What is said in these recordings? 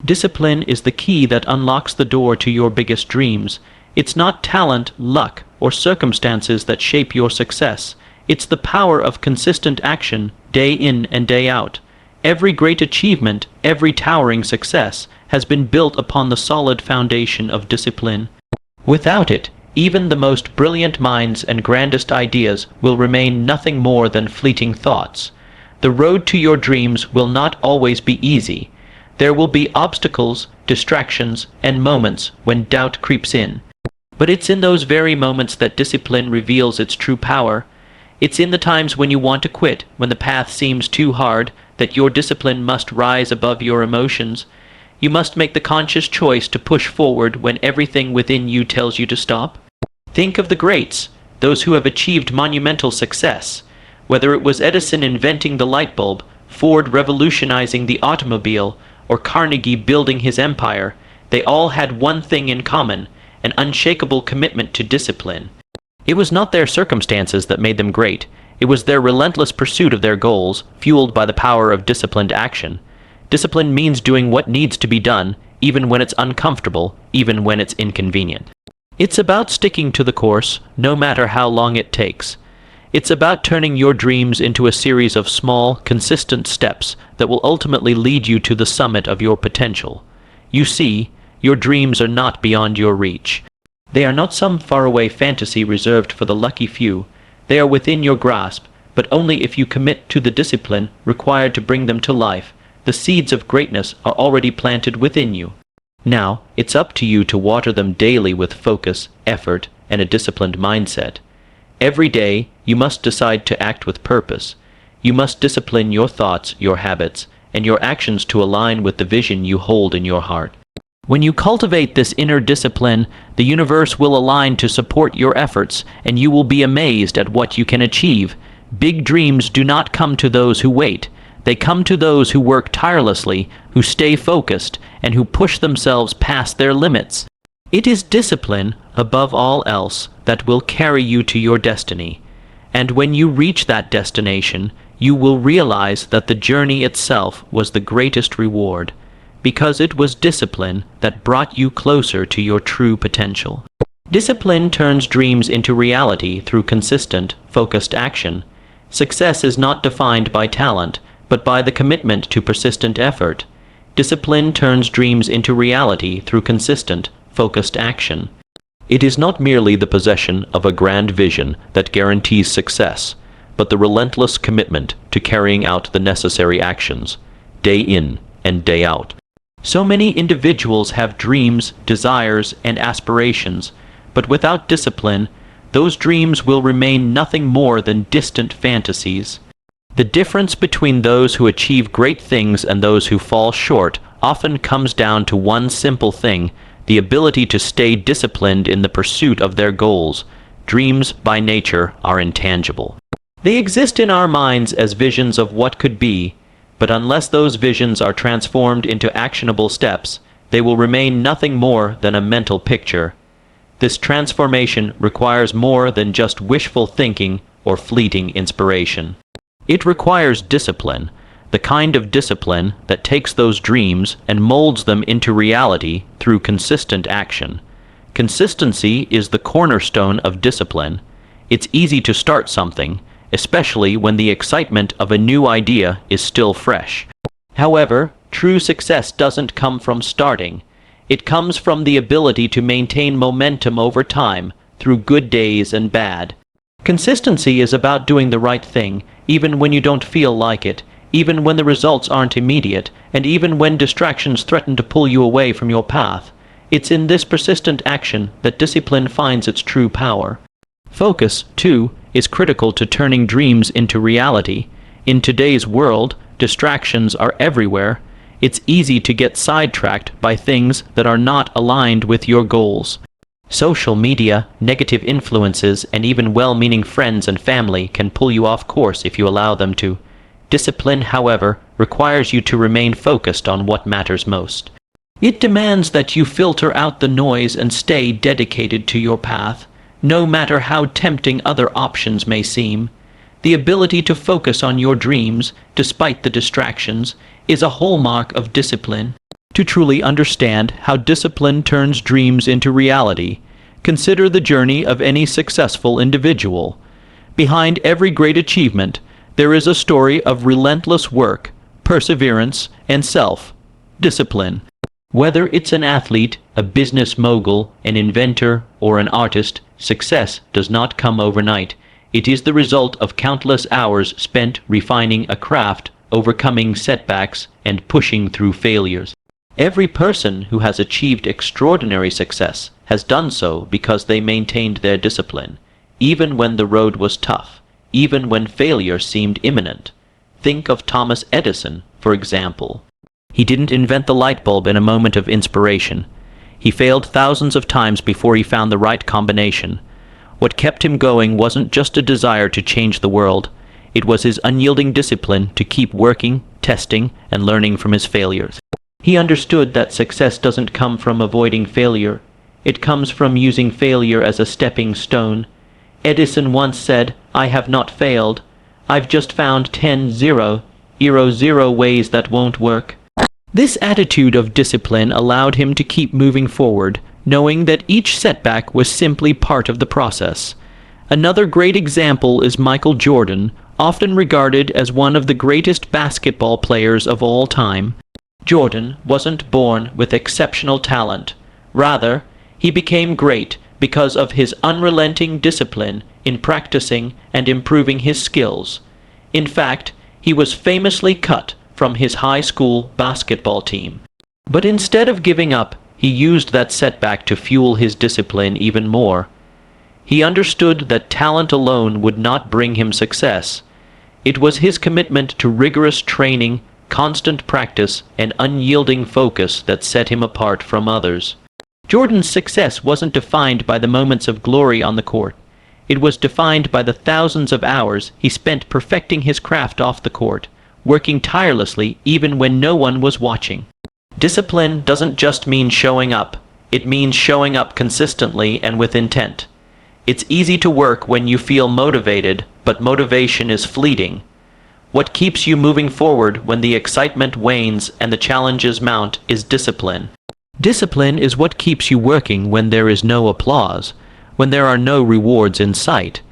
Discipline is the key that unlocks the door to your biggest dreams. It's not talent, luck, or circumstances that shape your success. It's the power of consistent action, day in and day out. Every great achievement, every towering success, has been built upon the solid foundation of discipline. Without it, even the most brilliant minds and grandest ideas will remain nothing more than fleeting thoughts. The road to your dreams will not always be easy. There will be obstacles, distractions, and moments when doubt creeps in. But it's in those very moments that discipline reveals its true power. It's in the times when you want to quit, when the path seems too hard, that your discipline must rise above your emotions. You must make the conscious choice to push forward when everything within you tells you to stop. Think of the greats, those who have achieved monumental success. Whether it was Edison inventing the light bulb, Ford revolutionizing the automobile, or Carnegie building his empire, they all had one thing in common: an unshakable commitment to discipline. It was not their circumstances that made them great. It was their relentless pursuit of their goals, fueled by the power of disciplined action. Discipline means doing what needs to be done, even when it's uncomfortable, even when it's inconvenient. It's about sticking to the course, no matter how long it takes. It's about turning your dreams into a series of small, consistent steps that will ultimately lead you to the summit of your potential. You see, your dreams are not beyond your reach. They are not some faraway fantasy reserved for the lucky few. They are within your grasp, but only if you commit to the discipline required to bring them to life. The seeds of greatness are already planted within you. Now, it's up to you to water them daily with focus, effort, and a disciplined mindset. Every day, you must decide to act with purpose. You must discipline your thoughts, your habits, and your actions to align with the vision you hold in your heart. When you cultivate this inner discipline, the universe will align to support your efforts, and you will be amazed at what you can achieve. Big dreams do not come to those who wait. They come to those who work tirelessly, who stay focused, and who push themselves past their limits. It is discipline, above all else, that will carry you to your destiny. And when you reach that destination, you will realize that the journey itself was the greatest reward, because it was discipline that brought you closer to your true potential. Discipline turns dreams into reality through consistent, focused action. Success is not defined by talent, but by the commitment to persistent effort. Discipline turns dreams into reality through consistent, focused action. It is not merely the possession of a grand vision that guarantees success, but the relentless commitment to carrying out the necessary actions, day in and day out. So many individuals have dreams, desires, and aspirations, but without discipline, those dreams will remain nothing more than distant fantasies. The difference between those who achieve great things and those who fall short often comes down to one simple thing: the ability to stay disciplined in the pursuit of their goals. Dreams, by nature, are intangible. They exist in our minds as visions of what could be, but unless those visions are transformed into actionable steps, they will remain nothing more than a mental picture. This transformation requires more than just wishful thinking or fleeting inspiration. It requires discipline, the kind of discipline that takes those dreams and molds them into reality through consistent action. Consistency is the cornerstone of discipline. It's easy to start something, especially when the excitement of a new idea is still fresh. However, true success doesn't come from starting. It comes from the ability to maintain momentum over time, through good days and bad. Consistency is about doing the right thing, even when you don't feel like it, even when the results aren't immediate, and even when distractions threaten to pull you away from your path. It's in this persistent action that discipline finds its true power. Focus, too, is critical to turning dreams into reality. In today's world, distractions are everywhere. It's easy to get sidetracked by things that are not aligned with your goals. Social media, negative influences, and even well-meaning friends and family can pull you off course if you allow them to. Discipline, however, requires you to remain focused on what matters most. It demands that you filter out the noise and stay dedicated to your path, no matter how tempting other options may seem. The ability to focus on your dreams, despite the distractions, is a hallmark of discipline. To truly understand how discipline turns dreams into reality, consider the journey of any successful individual. Behind every great achievement, there is a story of relentless work, perseverance, and self-discipline. Whether it's an athlete, a business mogul, an inventor, or an artist, success does not come overnight. It is the result of countless hours spent refining a craft, overcoming setbacks, and pushing through failures. Every person who has achieved extraordinary success has done so because they maintained their discipline, even when the road was tough, even when failure seemed imminent. Think of Thomas Edison, for example. He didn't invent the light bulb in a moment of inspiration. He failed thousands of times before he found the right combination. What kept him going wasn't just a desire to change the world. It was his unyielding discipline to keep working, testing, and learning from his failures. He understood that success doesn't come from avoiding failure. It comes from using failure as a stepping stone. Edison once said, "I have not failed. I've just found 10 ways that won't work." This attitude of discipline allowed him to keep moving forward, knowing that each setback was simply part of the process. Another great example is Michael Jordan, often regarded as one of the greatest basketball players of all time. Jordan wasn't born with exceptional talent. Rather, he became great because of his unrelenting discipline in practicing and improving his skills. In fact, he was famously cut from his high school basketball team. But instead of giving up, he used that setback to fuel his discipline even more. He understood that talent alone would not bring him success. It was his commitment to rigorous training, constant practice, and unyielding focus that set him apart from others. Jordan's success wasn't defined by the moments of glory on the court. It was defined by the thousands of hours he spent perfecting his craft off the court, working tirelessly even when no one was watching. Discipline doesn't just mean showing up. It means showing up consistently and with intent. It's easy to work when you feel motivated, but motivation is fleeting. What keeps you moving forward when the excitement wanes and the challenges mount is discipline. Discipline is what keeps you working when there is no applause, when there are no rewards in sight,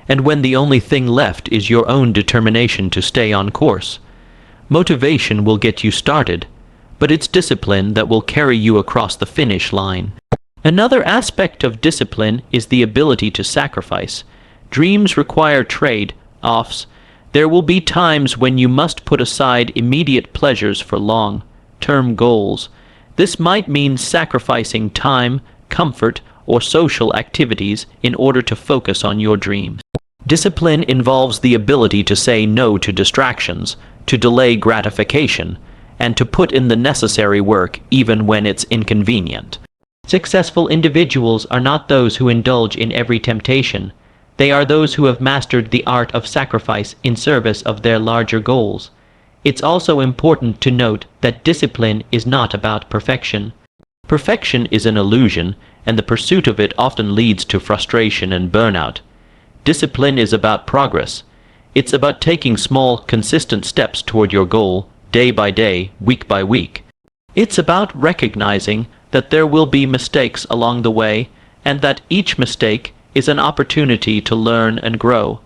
and when the only thing left is your own determination to stay on course. Motivation will get you started, but it's discipline that will carry you across the finish line. Another aspect of discipline is the ability to sacrifice. Dreams require trade-offs. There will be times when you must put aside immediate pleasures for long-term goals. This might mean sacrificing time, comfort, or social activities in order to focus on your dreams. Discipline involves the ability to say no to distractions, to delay gratification, and to put in the necessary work even when it's inconvenient. Successful individuals are not those who indulge in every temptation. They are those who have mastered the art of sacrifice in service of their larger goals. It's also important to note that discipline is not about perfection. Perfection is an illusion, and the pursuit of it often leads to frustration and burnout. Discipline is about progress. It's about taking small, consistent steps toward your goal, day by day, week by week. It's about recognizing that there will be mistakes along the way, and that each mistake is an opportunity to learn and grow.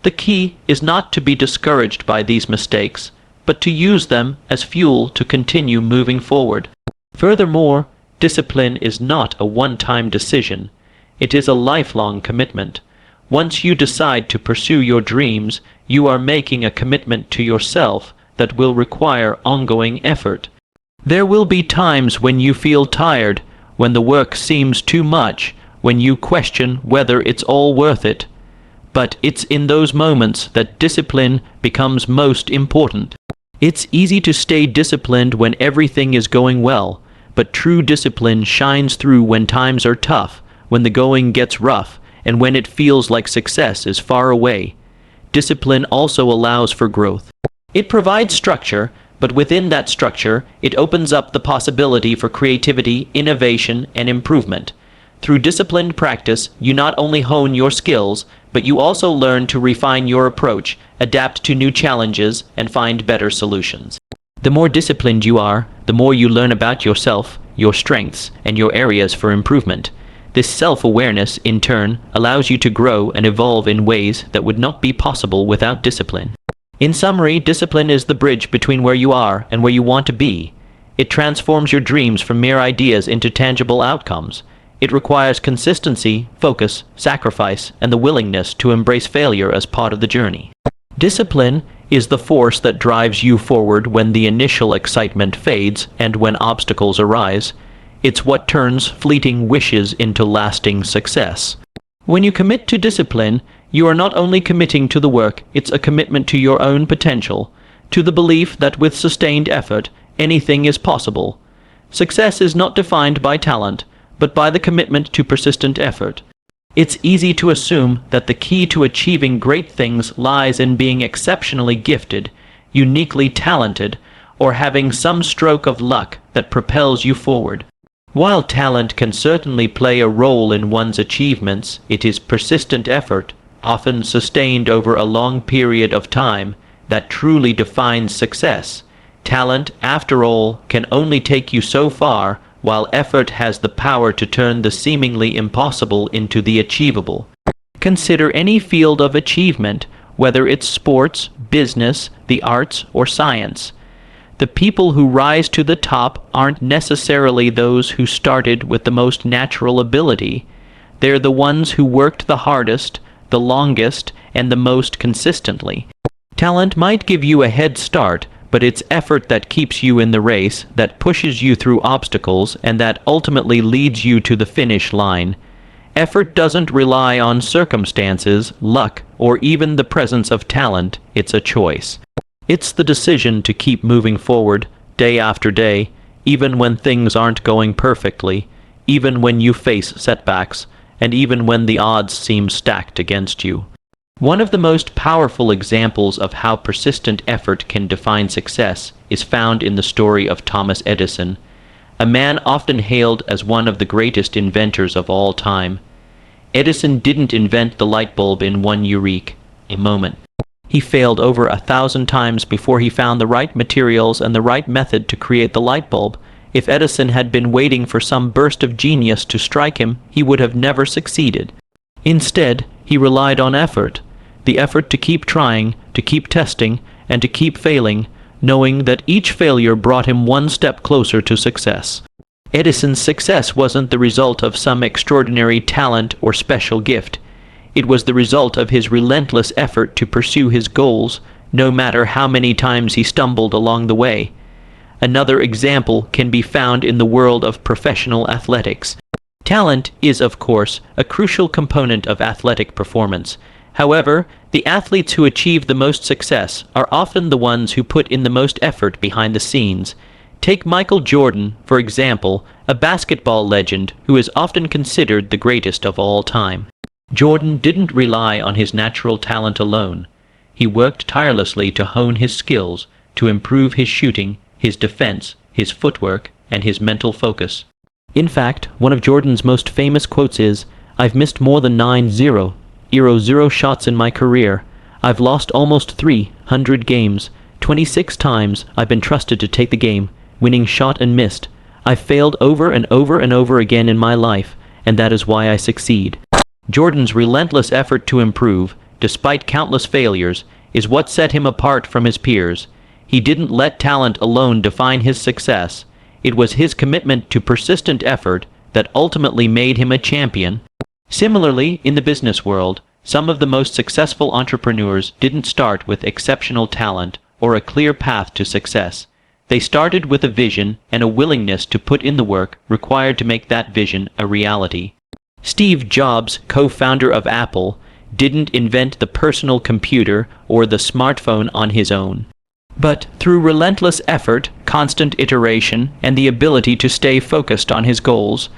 The key is not to be discouraged by these mistakes, but to use them as fuel to continue moving forward. Furthermore, discipline is not a one-time decision. It is a lifelong commitment. Once you decide to pursue your dreams, you are making a commitment to yourself that will require ongoing effort. There will be times when you feel tired, when the work seems too much, when you question whether it's all worth it. But it's in those moments that discipline becomes most important. It's easy to stay disciplined when everything is going well, but true discipline shines through when times are tough, when the going gets rough, and when it feels like success is far away. Discipline also allows for growth. It provides structure, but within that structure, it opens up the possibility for creativity, innovation, and improvement. Through disciplined practice, you not only hone your skills, but you also learn to refine your approach, adapt to new challenges, and find better solutions. The more disciplined you are, the more you learn about yourself, your strengths, and your areas for improvement. This self-awareness, in turn, allows you to grow and evolve in ways that would not be possible without discipline. In summary, discipline is the bridge between where you are and where you want to be. It transforms your dreams from mere ideas into tangible outcomes. It requires consistency, focus, sacrifice, and the willingness to embrace failure as part of the journey. Discipline is the force that drives you forward when the initial excitement fades and when obstacles arise. It's what turns fleeting wishes into lasting success. When you commit to discipline, you are not only committing to the work, it's a commitment to your own potential, to the belief that with sustained effort, anything is possible. Success is not defined by talent, but by the commitment to persistent effort. It's easy to assume that the key to achieving great things lies in being exceptionally gifted, uniquely talented, or having some stroke of luck that propels you forward. While talent can certainly play a role in one's achievements, it is persistent effort, often sustained over a long period of time, that truly defines success. Talent, after all, can only take you so far, while effort has the power to turn the seemingly impossible into the achievable. Consider any field of achievement, whether it's sports, business, the arts, or science. The people who rise to the top aren't necessarily those who started with the most natural ability. They're the ones who worked the hardest, the longest, and the most consistently. Talent might give you a head start, but it's effort that keeps you in the race, that pushes you through obstacles, and that ultimately leads you to the finish line. Effort doesn't rely on circumstances, luck, or even the presence of talent. It's a choice. It's the decision to keep moving forward, day after day, even when things aren't going perfectly, even when you face setbacks, and even when the odds seem stacked against you. One of the most powerful examples of how persistent effort can define success is found in the story of Thomas Edison, a man often hailed as one of the greatest inventors of all time. Edison didn't invent the light bulb in one a moment. He failed over 1,000 times before he found the right materials and the right method to create the light bulb. If Edison had been waiting for some burst of genius to strike him, he would have never succeeded. Instead, he relied on effort. The effort to keep trying, to keep testing, and to keep failing, knowing that each failure brought him one step closer to success. Edison's success wasn't the result of some extraordinary talent or special gift. It was the result of his relentless effort to pursue his goals, no matter how many times he stumbled along the way. Another example can be found in the world of professional athletics. Talent is, of course, a crucial component of athletic performance. However, the athletes who achieve the most success are often the ones who put in the most effort behind the scenes. Take Michael Jordan, for example, a basketball legend who is often considered the greatest of all time. Jordan didn't rely on his natural talent alone. He worked tirelessly to hone his skills, to improve his shooting, his defense, his footwork, and his mental focus. In fact, one of Jordan's most famous quotes is, "I've missed more than 0 shots in my career. I've lost almost 300 games. 26 times I've been trusted to take the game, winning shot and missed. I've failed over and over and over again in my life, and that is why I succeed." Jordan's relentless effort to improve, despite countless failures, is what set him apart from his peers. He didn't let talent alone define his success. It was his commitment to persistent effort that ultimately made him a champion. Similarly, in the business world, some of the most successful entrepreneurs didn't start with exceptional talent or a clear path to success. They started with a vision and a willingness to put in the work required to make that vision a reality. Steve Jobs, co-founder of Apple, didn't invent the personal computer or the smartphone on his own. But through relentless effort, constant iteration, and the ability to stay focused on his goals,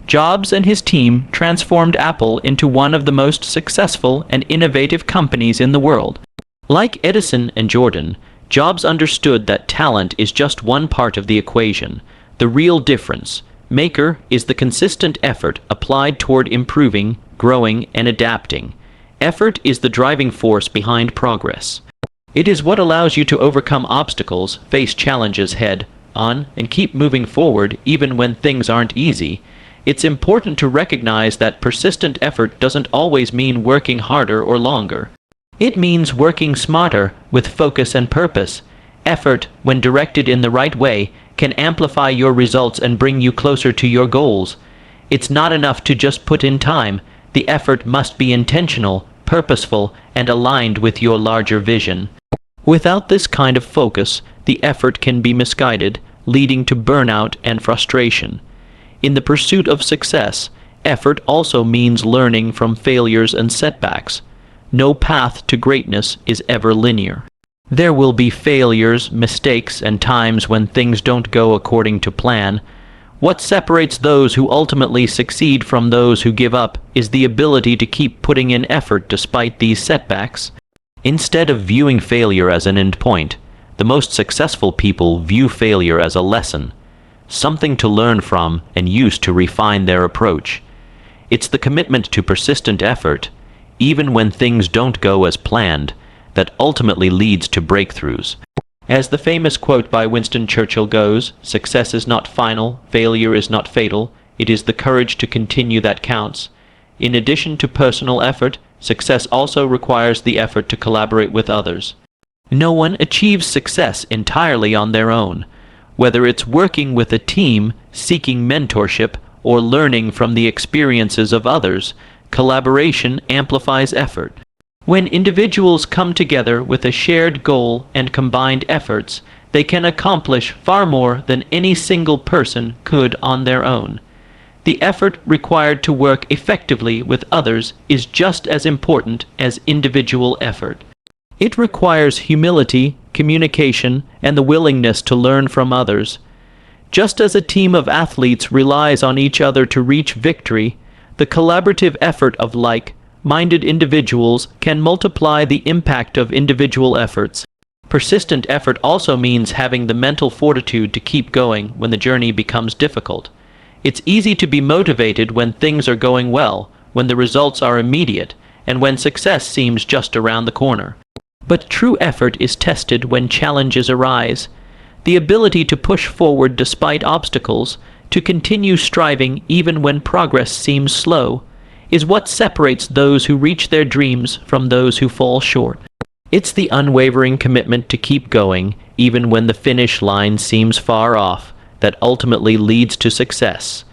Jobs and his team transformed Apple into one of the most successful and innovative companies in the world. Like Edison and Jordan, Jobs understood that talent is just one part of the equation. The real difference maker is the consistent effort applied toward improving, growing, and adapting. Effort is the driving force behind progress. It is what allows you to overcome obstacles, face challenges head on, and keep moving forward even when things aren't easy. It's important to recognize that persistent effort doesn't always mean working harder or longer. It means working smarter, with focus and purpose. Effort, when directed in the right way, can amplify your results and bring you closer to your goals. It's not enough to just put in time. The effort must be intentional, purposeful, and aligned with your larger vision. Without this kind of focus, the effort can be misguided, leading to burnout and frustration. In the pursuit of success, effort also means learning from failures and setbacks. No path to greatness is ever linear. There will be failures, mistakes, and times when things don't go according to plan. What separates those who ultimately succeed from those who give up is the ability to keep putting in effort despite these setbacks. Instead of viewing failure as an end point, the most successful people view failure as a lesson, something to learn from and use to refine their approach. It's the commitment to persistent effort, even when things don't go as planned, that ultimately leads to breakthroughs. As the famous quote by Winston Churchill goes, "Success is not final, failure is not fatal, it is the courage to continue that counts." In addition to personal effort, success also requires the effort to collaborate with others. No one achieves success entirely on their own. Whether it's working with a team, seeking mentorship, or learning from the experiences of others, collaboration amplifies effort. When individuals come together with a shared goal and combined efforts, they can accomplish far more than any single person could on their own. The effort required to work effectively with others is just as important as individual effort. It requires humility, communication, and the willingness to learn from others. Just as a team of athletes relies on each other to reach victory, the collaborative effort of like-minded individuals can multiply the impact of individual efforts. Persistent effort also means having the mental fortitude to keep going when the journey becomes difficult. It's easy to be motivated when things are going well, when the results are immediate, and when success seems just around the corner. But true effort is tested when challenges arise. The ability to push forward despite obstacles, to continue striving even when progress seems slow, is what separates those who reach their dreams from those who fall short. It's the unwavering commitment to keep going, even when the finish line seems far off, that ultimately leads to success.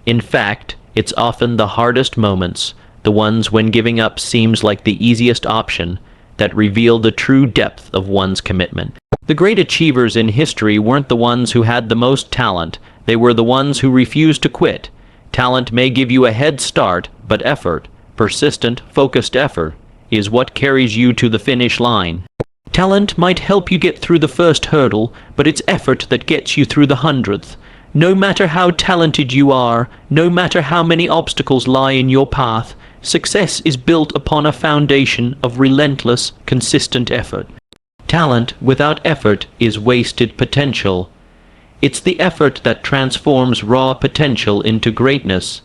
In fact, it's often the hardest moments, the ones when giving up seems like the easiest option, that reveal the true depth of one's commitment. The great achievers in history weren't the ones who had the most talent, they were the ones who refused to quit. Talent may give you a head start, but effort, persistent, focused effort, is what carries you to the finish line. Talent might help you get through the first hurdle, but it's effort that gets you through the 100th. No matter how talented you are, no matter how many obstacles lie in your path, success is built upon a foundation of relentless, consistent effort. Talent without effort is wasted potential. It's the effort that transforms raw potential into greatness.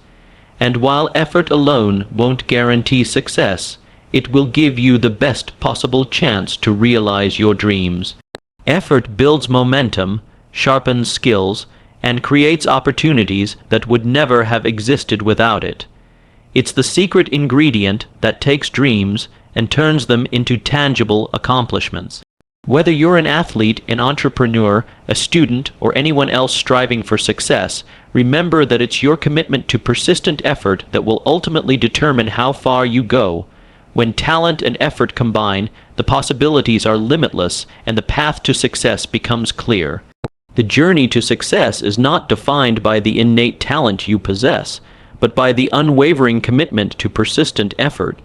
And while effort alone won't guarantee success, it will give you the best possible chance to realize your dreams. Effort builds momentum, sharpens skills, and creates opportunities that would never have existed without it. It's the secret ingredient that takes dreams and turns them into tangible accomplishments. Whether you're an athlete, an entrepreneur, a student, or anyone else striving for success, remember that it's your commitment to persistent effort that will ultimately determine how far you go. When talent and effort combine, the possibilities are limitless and the path to success becomes clear. The journey to success is not defined by the innate talent you possess, but by the unwavering commitment to persistent effort.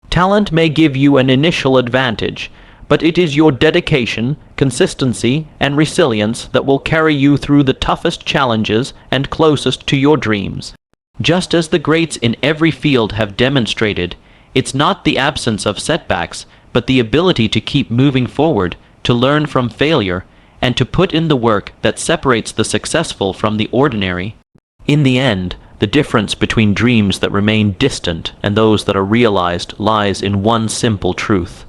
Talent may give you an initial advantage, but it is your dedication, consistency, and resilience that will carry you through the toughest challenges and closest to your dreams. Just as the greats in every field have demonstrated, it's not the absence of setbacks, but the ability to keep moving forward, to learn from failure, and to put in the work that separates the successful from the ordinary. In the end, the difference between dreams that remain distant and those that are realized lies in one simple truth.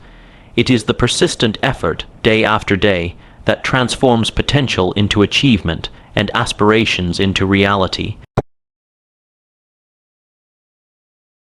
It is the persistent effort, day after day, that transforms potential into achievement and aspirations into reality.